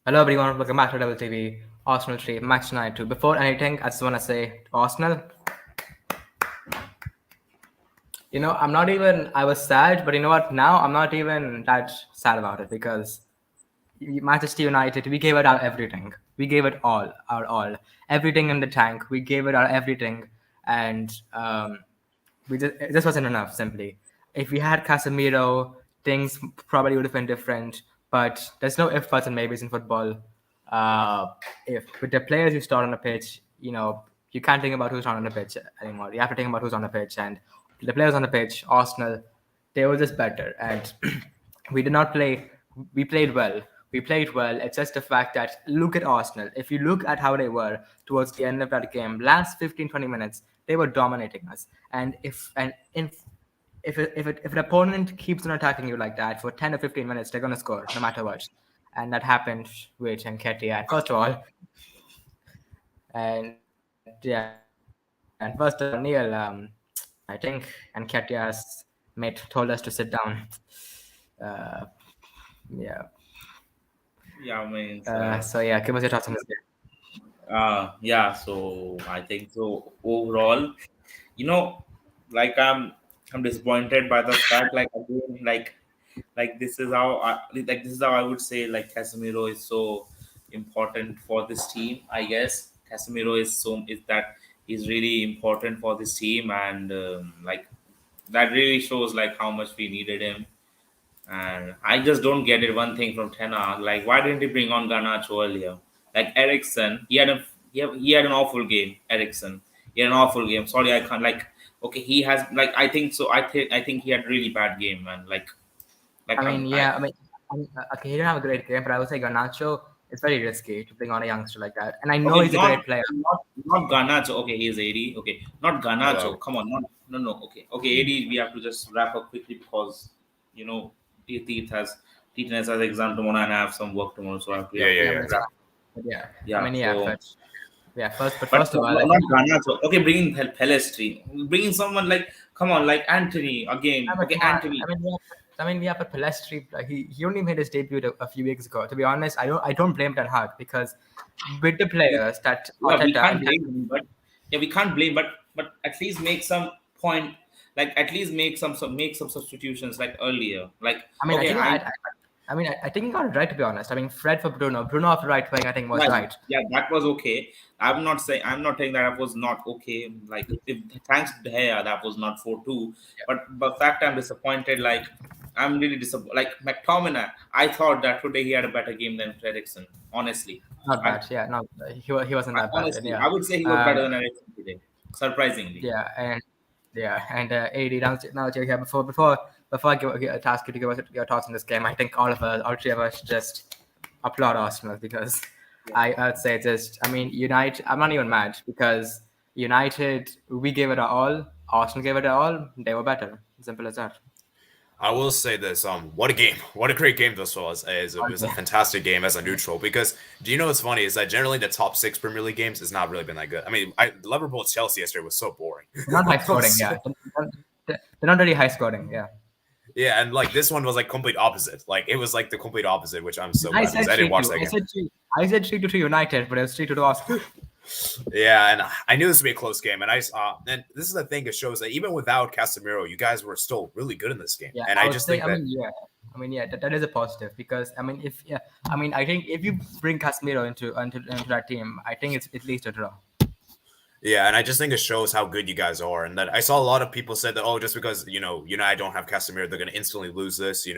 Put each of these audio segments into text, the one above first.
Hello everyone, welcome back to Double TV, Arsenal 3, Match 92. Before anything, I just want to say to Arsenal, I was sad, but you know what, now I'm not even that sad about it because Manchester United, we gave it our everything. We gave it all, our all. Everything in the tank, we gave it our everything. And it just wasn't enough, simply. If we had Casemiro, things probably would have been different. But there's no if, buts, and maybes in football. Uh, if with the players you start on the pitch, you can't think about who's not on the pitch anymore. You have to think about who's on the pitch. And the players on the pitch, Arsenal, they were just better. And we did not play. We played well. We played well. It's just the fact that look at Arsenal. If you look at how they were towards the end of that game, last 15, 20 minutes, they were dominating us. And if an opponent keeps on attacking you like that for 10 or 15 minutes, they're gonna score no matter what. And that happened with Nketiah. First of all, and yeah, and first of all, Neil, I think Nketiah's mate told us to sit down. Uh, yeah. Yeah, I mean, So yeah, give us your thoughts on this game. yeah. So I think so. Overall, you know, like I'm disappointed by the fact, like again, like this is how I would say like Casemiro is so important for this team. I guess Casemiro is that he's really important for this team, and like that really shows like how much we needed him. And I just don't get it. One thing from Tena, like why didn't he bring on Garnacho earlier? Like Ericsson, he had an awful game. Ericsson, he had an awful game. Sorry, I can't like. Okay, he has like I think so. I think he had a really bad game, man. Like I mean, yeah, okay, he didn't have a great game, but I would say Garnacho, it's very risky to bring on a youngster like that. And I know okay, he's a great player. not Garnacho. Okay, he's 80. Okay, not Hello. Garnacho. Come on, not no no. Okay, 80. We have to just wrap up quickly because you know Teeth has Teeth has exam tomorrow and I have some work tomorrow, so we Yeah, have yeah, Yeah, to but yeah. it's wrap. fine. But yeah, I Yeah, mean, yeah, so but first of all, I not think Garnacho. Okay, bringing Pelestri, bringing someone like come on, like Anthony yeah, again. but Okay, come on. Anthony. Yeah, but Pelestri, he only made his debut a few weeks ago. To be honest, I don't blame Ten Hag because with the players that Yeah, we Arteta can't and Ten blame him, but yeah, we can't blame, but at least make some point, like at least make some substitutions like earlier. Like I mean, I okay, think I think he got it right, to be honest. I mean, Fred for Bruno off the right wing, I think was yeah, right. yeah, that was okay. I'm not saying that was not okay. Like if thanks to Dea, that was not 4-2. But fact I'm disappointed. Like I'm really disappointed. Like McTominay, I thought that today he had a better game than Fredrickson. Honestly, Not I, bad. Yeah, no, he wasn't that bad. And honestly yeah, I would say he was better um, than Ericsson today. Surprisingly. yeah, and AD. Now that you're here, before I ask you to give us your thoughts on this game, I think all three of us, should just applaud Arsenal because I'd say just, I mean, United. I'm not even mad because United, we gave it our all. Arsenal gave it our all. They were better. Simple as that. I will say this. What a game! What a great game this was. It was a Okay. fantastic game as a neutral. Because do you know what's funny is that generally the top six Premier League games has not really been that good. I mean, Liverpool Chelsea yesterday was so boring. Not high That was scoring. Yeah, they're not really high scoring. Yeah. yeah, and like this one was like complete opposite. Like it was like the complete opposite, which I'm so I glad because said I didn't three watch two. that game. I said 3-2 United, but it was 3-2 Arsenal. Yeah, and I knew this would be a close game, and I saw. And this is the thing; it shows that even without Casemiro, you guys were still really good in this game. Yeah, And I I would just say. think that That is a positive because I mean, if yeah, I mean, I think if you bring Casemiro into that team, I think it's at least a draw. yeah, and I just think it shows how good you guys are. And that I saw a lot of people said that, oh, just because I don't have Casemiro, they're going to instantly lose this.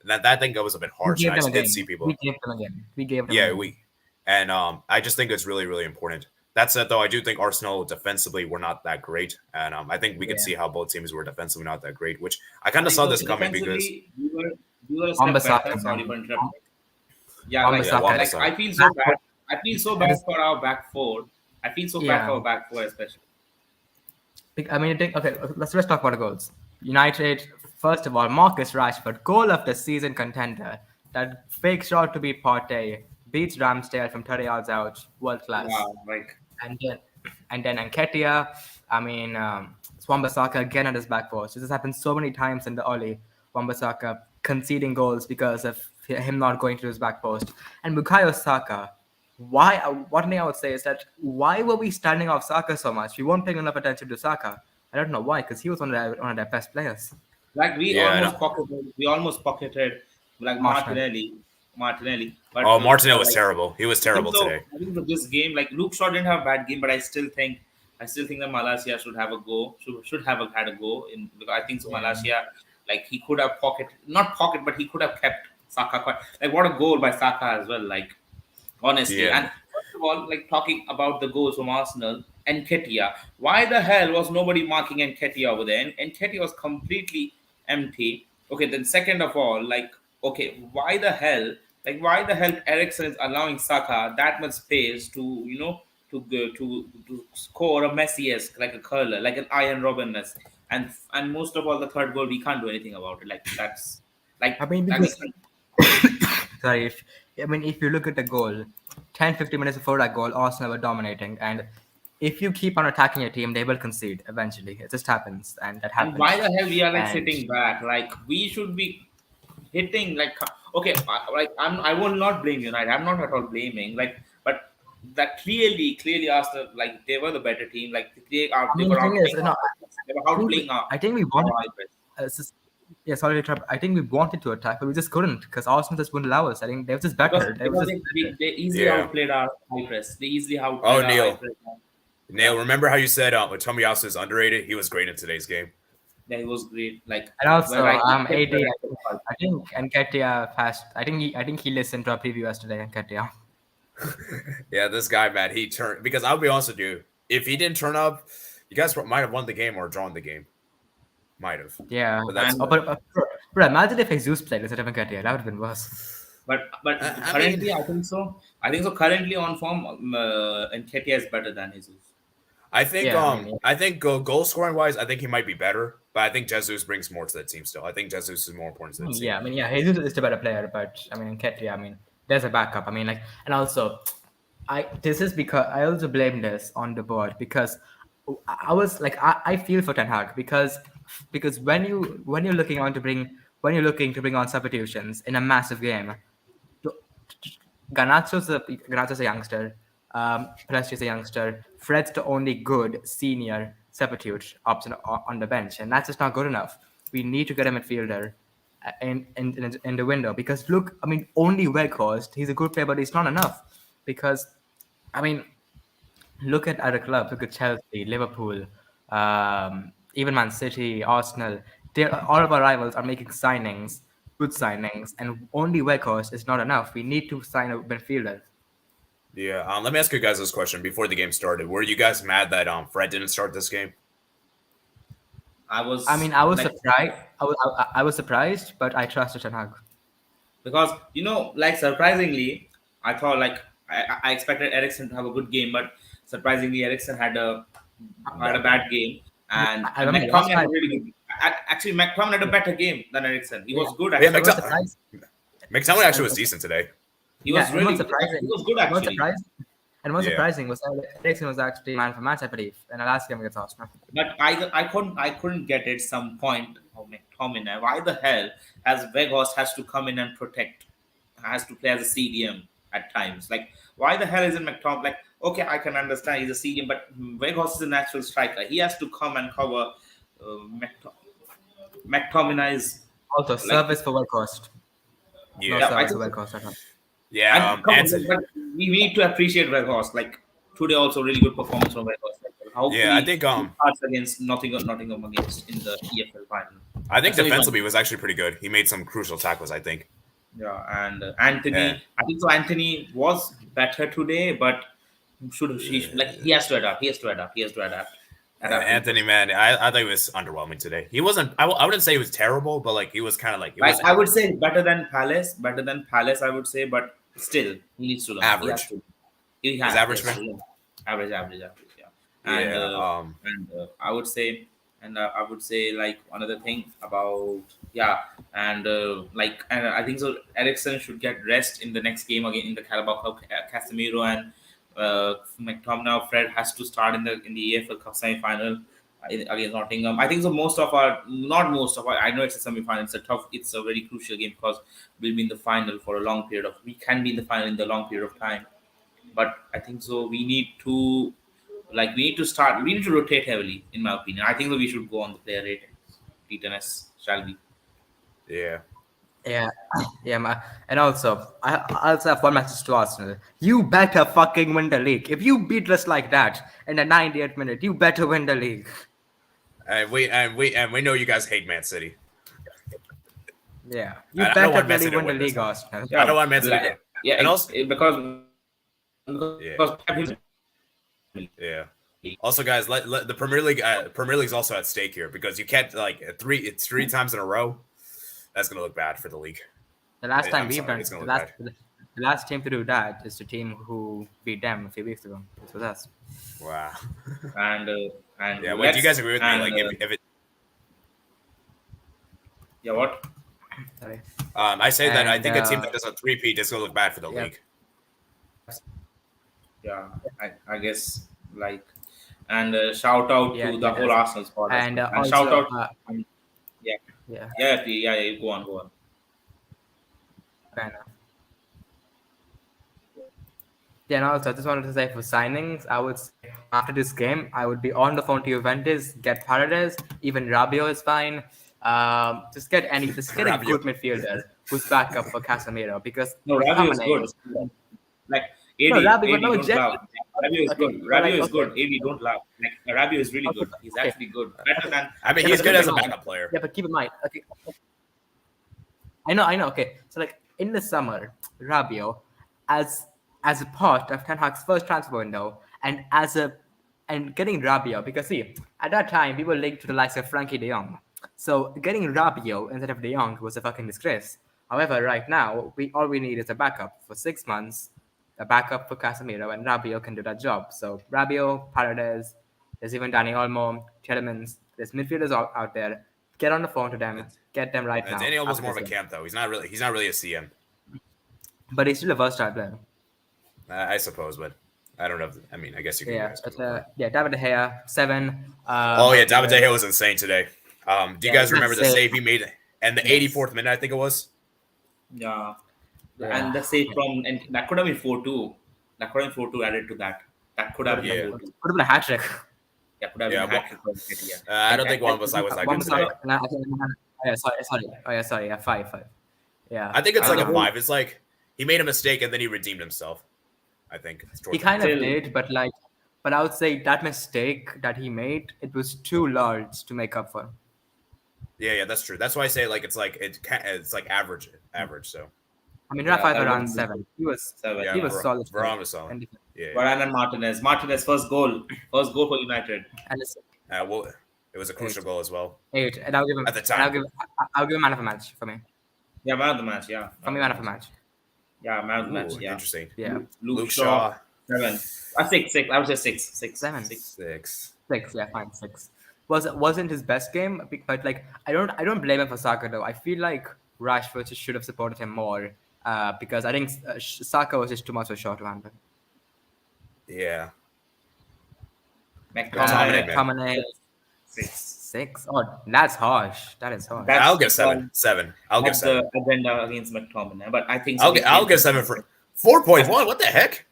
That I think that was a bit We harsh. And gave I them a just did game. see We people. gave them a game. We gave them a Yeah, game. and I just think it's really really important. That said, though, I do think Arsenal defensively were not that great, and I think we could Yeah, see how both teams were defensively not that great, which I I kind of think saw so. this coming because Defensively, we were a step Wan-Bissaka, better. Sorry man. for interrupting. Yeah, yeah, like Wan-Bissaka, Wan like Bissaka. I feel so back foot. bad. I feel so That bad is, for our back four. I feel so bad for yeah. our back four, especially. I mean, I think okay. Let's talk about the goals. United. First of all, Marcus Rashford, goal of the season contender. That fake shot to beat Partey, beats Ramsdale from 30 yards out, world class. Wow, like And then Nketiah, I mean, Wan-Bissaka again at his back post. This has happened so many times in the Oli. Wan-Bissaka conceding goals because of him not going to his back post. And Bukayo Saka, one thing I would say is that why were we standing off Saka so much? We weren't paying enough attention to Saka. I don't know why, because he was one of their best players. Like Yeah, I know. we almost pocketed like Martinelli. But Oh, Martinelli was like, terrible. He was terrible today. I think for this game, like Luke Shaw didn't have a bad game, but I still think that Malaysia should have a go. Should have had a go in because I think so. Malaysia, like he could have not pocket, but he could have kept Saka quite. Like what a goal by Saka as well. Like honestly. Yeah. And first of all, like talking about the goals from Arsenal, Nketiah. Why the hell was nobody marking Nketiah over there? And Nketiah was completely empty. Okay, then second of all, like, okay, why the hell Ericsson is allowing Saka that much space to, to score a Messi-esque, like a curler, like an Iron Robin-esque. And most of all, the third goal, we can't do anything about it. Like, that's, like, I mean, that because is, sorry, if you look at the goal, 10, 15 minutes before that goal, Arsenal were dominating, and if you keep on attacking your team, they will concede eventually. It just happens, and that happens. and why the hell we are like And- sitting back? Like we should be hitting. Like okay, I will not blame United. I'm not at all blaming. Like, but that clearly Arsenal, like they were the better team. Like they mean, were the thing is, outplaying. no, They were outplaying our. I think we wanted. Yeah, sorry to interrupt. I think we wanted to attack, but we just couldn't because Arsenal just wouldn't allow us. I think they were just better. Because they easily Yeah. outplayed our high press. They easily outplayed Oh, our Neil. high press. Neil, remember how you said Tomiyasu is underrated? He was great in today's game. That was great. Like And also, when I- AD. I think Nketiah passed. I think he listened to our preview yesterday. Nketiah. Yeah, this guy, man, he turned because I'll be honest with you. If he didn't turn up, you guys might have won the game or drawn the game. Might have. Yeah. But that's- Bro, imagine if Jesus played instead of Nketiah. That would have been worse. But I currently, mean- I think so. Currently on form, Nketiah is better than Jesus. I think Yeah, I mean, I think goal scoring wise, I think he might be better, but I think Jesus brings more to that team still. I think Jesus is more important to that team. Yeah, Jesus is the better player, but Nketiah, there's a backup. And also, this is because I also blame this on the board because I feel for Ten Hag because when you're looking to bring on substitutions in a massive game, Garnacho's a youngster. Pedestrian's a youngster. Fred's the only good senior substitute option on the bench, and that's just not good enough. We need to get a midfielder in the window because look, only Weghorst. He's a good player, but he's not enough because, look at other clubs. Look at Chelsea, Liverpool, even Man City, Arsenal. All of our rivals are making signings, good signings, and only Weghorst is not enough. We need to sign a midfielder. Yeah. Let me ask you guys this question before the game started. Were you guys mad that Fred didn't start this game? I was. I was like, surprised. I was surprised, but I trusted Ten Hag. because like surprisingly, I thought like I expected Ericsson to have a good game, but surprisingly, Ericsson had a bad game, and I remember McTominay last had a time- really good. Actually, McTominay had a better game than Ericsson. He was good. Yeah, Actually. I was surprised. McTominay actually was decent today. He was Yeah, really surprising. He was good And what's actually. surprising, Yeah. surprising was that Ericsson was actually man for match, I believe, in the last game against Arsenal. But I couldn't get it some point of McTominay. Why the hell Weghorst has to come in and protect, has to play as a CDM at times? Like why the hell isn't McTominay like okay, I can understand he's a CDM, but Weghorst is a natural striker. He has to come and cover McTominay's Also, service for Weghorst. No Yeah. Yeah, I service for think Weghorst at all. Yeah. and come on, Anthony- but we need to appreciate Weghorst. Like today also really good performance from Weghorst. Hopefully Yeah, I think, he starts against Nottingham against in the EFL final. I think So he defensively was actually pretty good. He made some crucial tackles, I think. Yeah, and Anthony, Yeah. I think so. Anthony was better today, but he has to adapt. He has to adapt. Anthony, man, I think he was underwhelming today. He wasn't. I wouldn't say he was terrible, but like he was kind of like. It was, Like I would say better than Palace. I would say, but still he needs to learn. Average. He He's has average, to man? learn. Average. Yeah. And, Yeah, I would say, like another thing about and I think so. Ericsson should get rest in the next game again in the Carabao Cup. Casemiro and McTominay, Fred has to start in the EFL Cup semi-final. against Nottingham. I think so. I know it's a semi-final. It's a very crucial game because we'll be in the final for a long period of. We can be in the final in the long period of time, but I think so. We need to, start. We need to rotate heavily, in my opinion. I think that we should go on the player rating. T10S shall be. Yeah. Yeah, and also, I also have one message to Arsenal. You better fucking win the league. If you beat us like that in the 90th minute, you better win the league. And we know you guys hate Man City. Yeah, you I don't better want Man really City to win the win this league, one. Arsenal. I don't want Man City to. Yeah, And also- because Yeah. Also, guys, let the Premier League's also at stake here because you can't it's three times in a row. That's gonna look bad for the league. The last Yeah, time I'm we've sorry, done it's gonna the last team to do that is the team who beat them a few weeks ago. It was us. Wow. and Yeah. Wait, do you guys agree with me? and, Like, if it, yeah, what? Sorry. I say that I And, think a team that does a three-peat is gonna look bad for the yeah. league. Yeah, I guess and shout out Yeah, to the yeah, whole Arsenal squad. And also, shout out. yeah, Yeah. Go on. fair enough. Yeah, and also, I just wanted to say for signings, I would say after this game, I would be on the phone to Juventus, get Paredes, even Rabiot is fine. Just get a Rabiot. good midfielder who's back up for Casemiro because No, Rabiot is McTominay good. Like AD, No, Rabiot, AD no, don't laugh. Rabiot is Okay, good. but Rabiot like, is good. okay. AD don't laugh. Rabiot is really Okay, good. He's okay. actually good. Better than. I mean, Yeah, he's but good as a keep in mind- backup player. Yeah, but keep in mind, okay. I know. Okay, so like in the summer, Rabiot, as a part of Ten Hag's first transfer window, and getting Rabiot because see, at that time we were linked to the likes of Frankie De Jong, so getting Rabiot instead of De Jong was a fucking disgrace. However, right now all we need is a backup for 6 months, a backup for Casemiro, and Rabiot can do that job. So Rabiot, Paredes, there's even Dani Olmo, Tielemans, there's midfielders out there. Get on the phone to them, get them right now. Danny Olmo's after more of a this game. camp though. He's not really a CM. But he's still a versatile player. I suppose, but I don't know. I mean, I guess you can. Yeah, guys but, can- David De Gea, 7. Oh yeah, David De Gea was insane today. Do you Yeah, guys he's remember the insane. save he made? And the 84th minute, I think it was. Yeah. Yeah. And the save from and that could have been 4-2. That could have been 4-2 added to that. That could have been Yeah. 4-2. Could have been a hat trick. Yeah, could have Yeah, been a hat-trick from City, yeah. I don't think one was that good today. Sorry. Yeah, 5. Yeah. I think it's I like a don't know. 5. It's like he made a mistake and then he redeemed himself. I think. He kind of Still- did, but I would say that mistake that he made, it was too large to make up for. Yeah, that's true. That's why I say it's average. So I mean, Yeah, Rafa's I around wouldn't- 7. He was 7. yeah, he was Varane- solid. Varane was solid. And, yeah. Varane and Martinez. Martinez first goal for United. and it's Well, it was a crucial goal as well. 8. And I'll give him At the and time. I'll give him man of the match for me. Yeah, man of the match. Yeah, For me, man of the match. Yeah, man of the match. Ooh, Yeah, interesting. Yeah. Luke Shaw, 7. 6. I would say 6. 7. 6. 6. 6, yeah, fine, 6. Wasn't his best game, but I don't blame him for Saka though. I feel like Rashford just should have supported him more because I think Saka was just too much of a short handle. Yeah. McTominay. McTominay, 6. 6. Oh, that's harsh. That is harsh. That's I'll give 7. 7. I'll give That's 7. the agenda against McTominay, but I think I'll give 7 for 4.1. What the heck?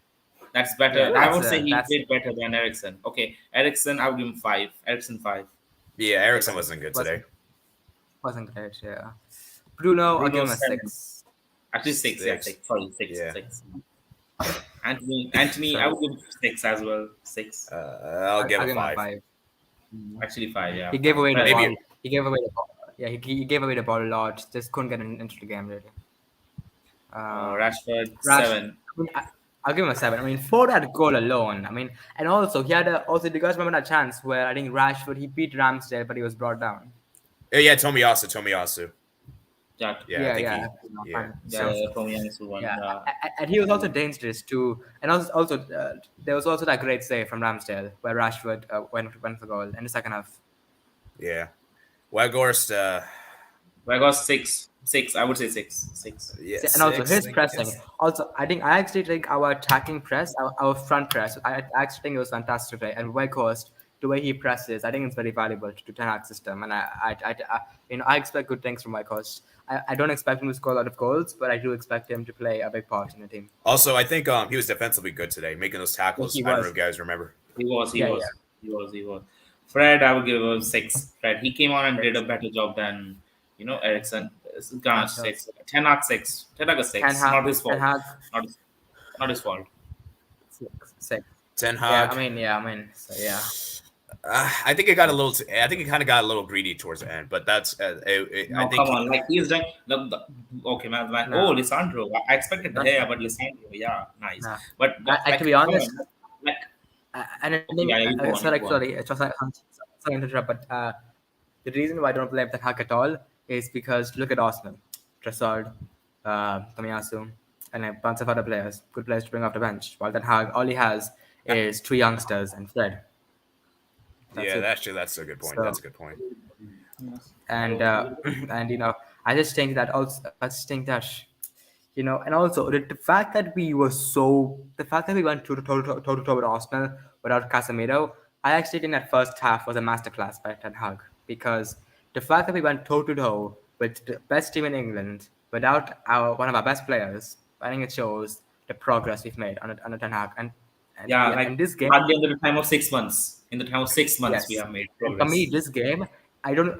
That's better. Yeah, I would that's, say he that's- played better than Ericsson. Okay, Ericsson, I would give him 5. Ericsson 5. Yeah, Ericsson wasn't good today. Wasn't great, yeah. Bruno, I'll give him a 7. 6. Actually 6. Yeah, 6. 6. Sorry, 6. Yeah. 6. Anthony, I would give him 6 as well. 6. I'll give him 5. Actually 5. Yeah. He gave away the Maybe- ball. He gave away the ball. Yeah, he gave away the ball a lot. Just couldn't get into the game really. Rashford Rash- 7. I mean, I'll give him a 7. I mean, for that goal alone, I mean, and also he had also, do you guys remember that chance where I think Rashford, he beat Ramsdale, but he was brought down? Yeah, Tomiyasu. Yeah. Yeah, I think yeah. yeah. Yeah, So, from Yanisu one. yeah. And he was also dangerous too. And also there was also that great save from Ramsdale where Rashford went for goal in the second half. Yeah. Weghorst, Weghorst 6. 6. I would say 6. 6. yeah, And also 6, his I pressing. guess. Also, I actually think our attacking press, our front press, I actually think it was fantastic today. And Weghorst, the way he presses, I think it's very valuable to Ten Hag's system. And I expect good things from my coach. I don't expect him to score a lot of goals, but I do expect him to play a big part in the team. Also, I think he was defensively good today, making those tackles. He I don't know was. if you guys remember. He was. He Yeah, was. He was. He was. Fred, I would give him 6. Fred, he came on and did a 6. better job than Ericsson. Garnash Sure. 6. Ten Hag 6. Ten Hag 6. Ten Hag, Not his fault. Ten Hag, Not his fault. 6. Ten Yeah, Hag. I mean, so yeah. I think it got a little. I think it kind of got a little greedy towards the end, but that's. No, I think come on. Like he's done. Okay, man. No. Oh, Lisandro. I expected Not- Gea, but Lisandro. Yeah, nice. No. But To be honest, like and I Okay, think, yeah, you go on, sorry, you go on. sorry, it's just sorry to interrupt, but the reason why I don't blame Ten Hag at all is because look at Arsenal, Trossard, Tomiyasu, and a bunch of other players, good players to bring off the bench. While Ten Hag, all he has is 2 youngsters and Fred. That's yeah, it. that's a good point. So- That's a good point. And and I just think that and also the fact that we went toe to toe with Arsenal without Casemiro, I actually think that first half was a masterclass by Ten Hag, because the fact that we went toe to toe with the best team in England without one of our best players, I think it shows the progress we've made under Ten Hag. And yeah, like in this game, hardly in the time of 6 months. In the time of 6 months, Yes. we have made for progress. me, this game, I don't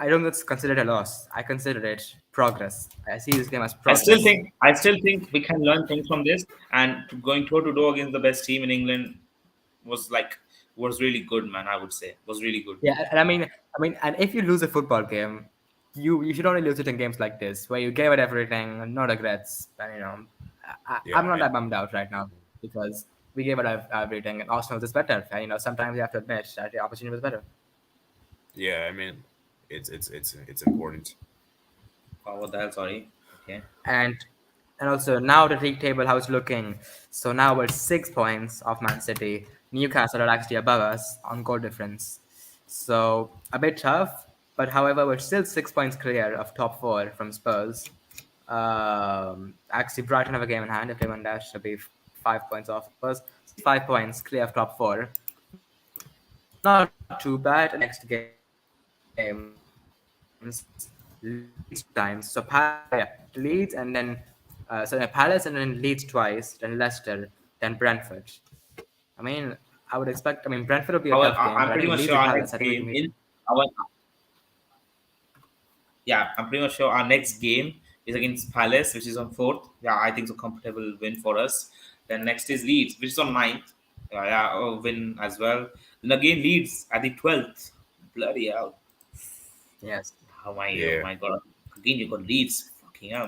consider it a loss. I consider it progress. I see this game as I progress. still think we can learn things from this. And going toe to toe against the best team in England was really good, man. I would say was really good. Yeah, and I mean, and if you lose a football game, you should only lose it in games like this, where you gave it everything, no regrets. And Yeah, I'm not and- that bummed out right now because we gave it everything, and Arsenal is better. And sometimes you have to admit that the opportunity was better. Yeah, I mean, it's important. Oh, what the hell? Sorry. Okay. And also now the league table, how it's looking. So now we're 6 points off Man City. Newcastle are actually above us on goal difference. So a bit tough, but however, we're still 6 points clear of top 4 from Spurs. Actually, Brighton have a game in hand. If they win that, should be 5 points off Spurs. 5 points clear of top 4. Not too bad. Next game. Leeds times. So Leeds and then Palace and then Leeds twice, then Leicester, then Brentford. I mean, I would expect. I mean, Brentford will be a Our, tough game. I'm but I pretty think much Leeds sure and our Palace, next I think we game can beat- in our yeah, I'm pretty much sure our next game is against Palace, which is on 4th. Yeah, I think it's a comfortable win for us. Then next is Leeds, which is on 9th. Yeah, a win as well. Then again Leeds at the 12th. Bloody hell. Yes. Oh my, Yeah. oh my god. Again you got Leeds. Fucking hell,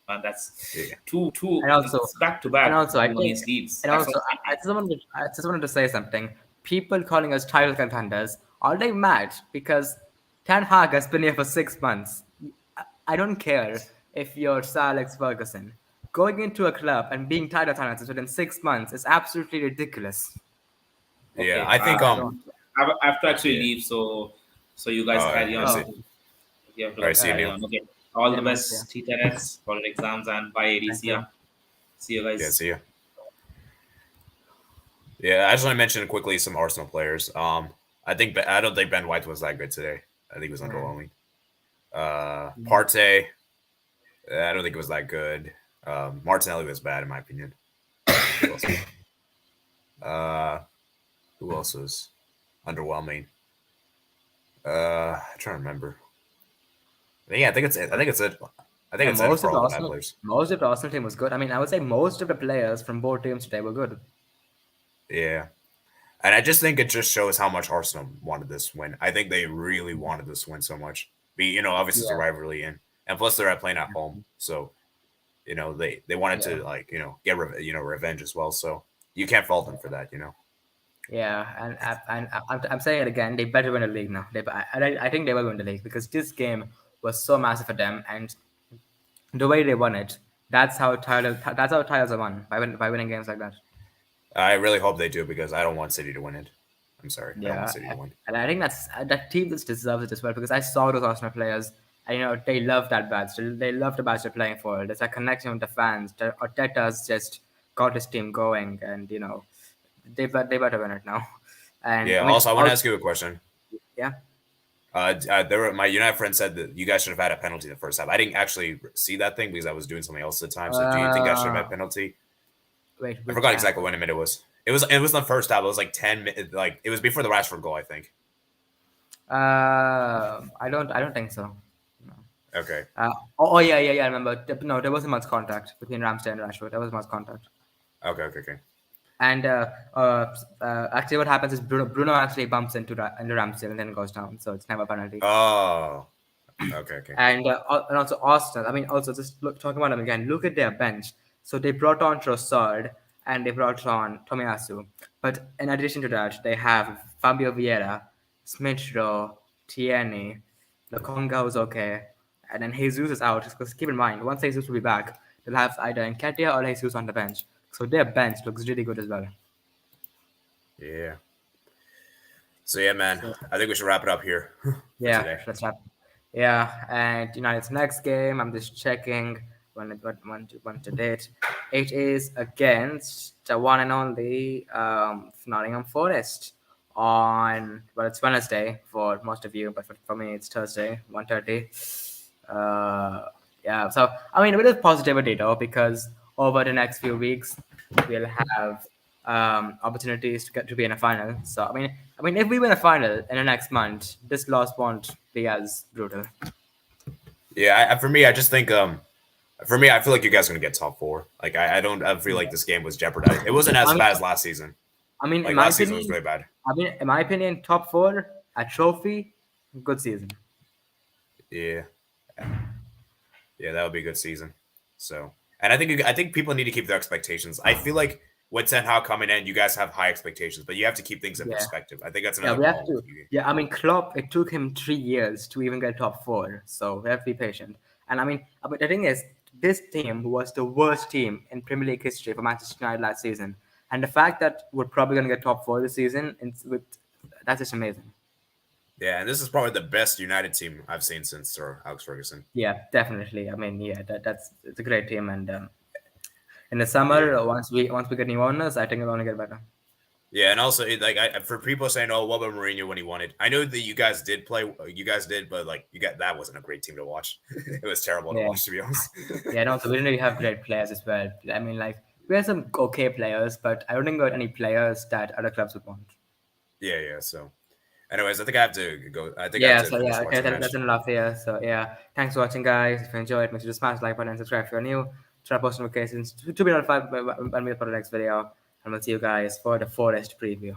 man. That's Yeah. two And also- it's back to back and also I think- against Leeds. And That's also, what- I just wanted to say something. People calling us title contenders, are they mad? Because Ten Hag has been here for 6 months. I don't care if you're Sir Alex Ferguson. Going into a club and being title contenders within 6 months is absolutely ridiculous. Yeah, Okay, I think I have to actually Yeah. leave, so you guys Oh, carry I on. see. You have to Alright, see you, carry Neil. on. Okay. All the Yeah, best, TTNS, for your exams, and bye, AD. Thank See ya. you. See you guys. Yeah, see ya. Yeah, I just want to mention quickly some Arsenal players. I don't think Ben White was that good today. I think he was No. underwhelming. Partey, I don't think it was that good. Martinelli was bad in my opinion. Who else? Who else was underwhelming? I'm trying to remember. Yeah, I think it's it. I think it's it for all the bad players. Most of the Arsenal team was good. I mean, I would say most of the players from both teams today were good. Yeah. And I just think it just shows how much Arsenal wanted this win. I think they really wanted this win so much. Obviously it's a rivalry and plus they're playing at home. So, they wanted to get revenge as well. So you can't fault them for that, Yeah, and I'm saying it again. They better win the league now. I think they will win the league because this game was so massive for them, and the way they won it, that's how titles are won by winning games like that. I really hope they do because I don't want City to win it. I'm sorry. I don't Yeah, want City to win. and I think that team just deserves it as well because I saw those Arsenal players, and they love that badge. They love the badge they're playing for. There's a connection with the fans. Arteta's just got his team going, and they better win it now. And Yeah. I mean, Also, I want to ask you a question. yeah. My United friend said that you guys should have had a penalty the first half. I didn't actually see that thing because I was doing something else at the time. So, do you think I should have had a penalty? Wait, I which forgot half? exactly when a minute it was. It was the first half. It was like 10 minutes. Like it was before the Rashford goal, I think. I don't think so. No. Okay. Yeah. I remember. No, there wasn't much contact between Ramsdale and Rashford. There was much contact. Okay. And actually, what happens is Bruno actually bumps into Ramsdale and then goes down. So it's never a penalty. Oh. Okay. And also Arsenal. I mean, also just talking about them again. Look at their bench. So they brought on Trossard and they brought on Tomiyasu. But in addition to that, they have Fabio Vieira, Smith Rowe, Tierney, Lokonga was okay, and then Jesus is out. Because keep in mind, once Jesus will be back, they'll have either Nketiah or Jesus on the bench. So their bench looks really good as well. Yeah. So yeah, man. I think we should wrap it up here. Yeah, today. that's right. Yeah, and United's next game, I'm just checking when to date. It is against the one and only Nottingham Forest it's Wednesday for most of you, but for me it's Thursday, 1:30. Yeah, so I mean, a bit of positivity though, because over the next few weeks we'll have opportunities to get to be in a final. So I mean, if we win a final in the next month, this loss won't be as brutal. Yeah. For me, I just think for me, I feel like you guys are gonna get top four. Like I don't feel like this game was jeopardized. It wasn't as bad as last season. I mean, Like in my last season opinion, was really bad. in my opinion, top four, a trophy, good season. Yeah. Yeah, that would be a good season. So, and I think people need to keep their expectations. I feel like with Ten Hag coming in, you guys have high expectations, but you have to keep things in Yeah. perspective. I think that's Yeah, another we have problem. to. Yeah, I mean, Klopp. It took him 3 years to even get top four, so we have to be patient. And I mean, the thing is, this team was the worst team in Premier League history for Manchester United last season, and the fact that we're probably going to get top four this season, that's just amazing. Yeah, and this is probably the best United team I've seen since Sir Alex Ferguson. Yeah, definitely. I mean, yeah, it's a great team, and in the summer, once we get new owners, I think it's going to get better. Yeah, and also for people saying, "Oh, what about Mourinho when he wanted?" I know that you guys did, but like that wasn't a great team to watch. It was terrible to watch, to be honest. Yeah, and also we didn't really have great players as well. I mean, like we had some okay players, but I don't think we had any players that other clubs would want. Yeah. So, anyways, I think I have to go. I think I Yeah, have to so finish yeah, okay, watching the match. that's enough here. So yeah, thanks for watching, guys. If you enjoyed, make sure to smash the like button and subscribe if you're new. Try to post notifications to be notified when we upload the next video, and we'll see you guys for the Forest preview.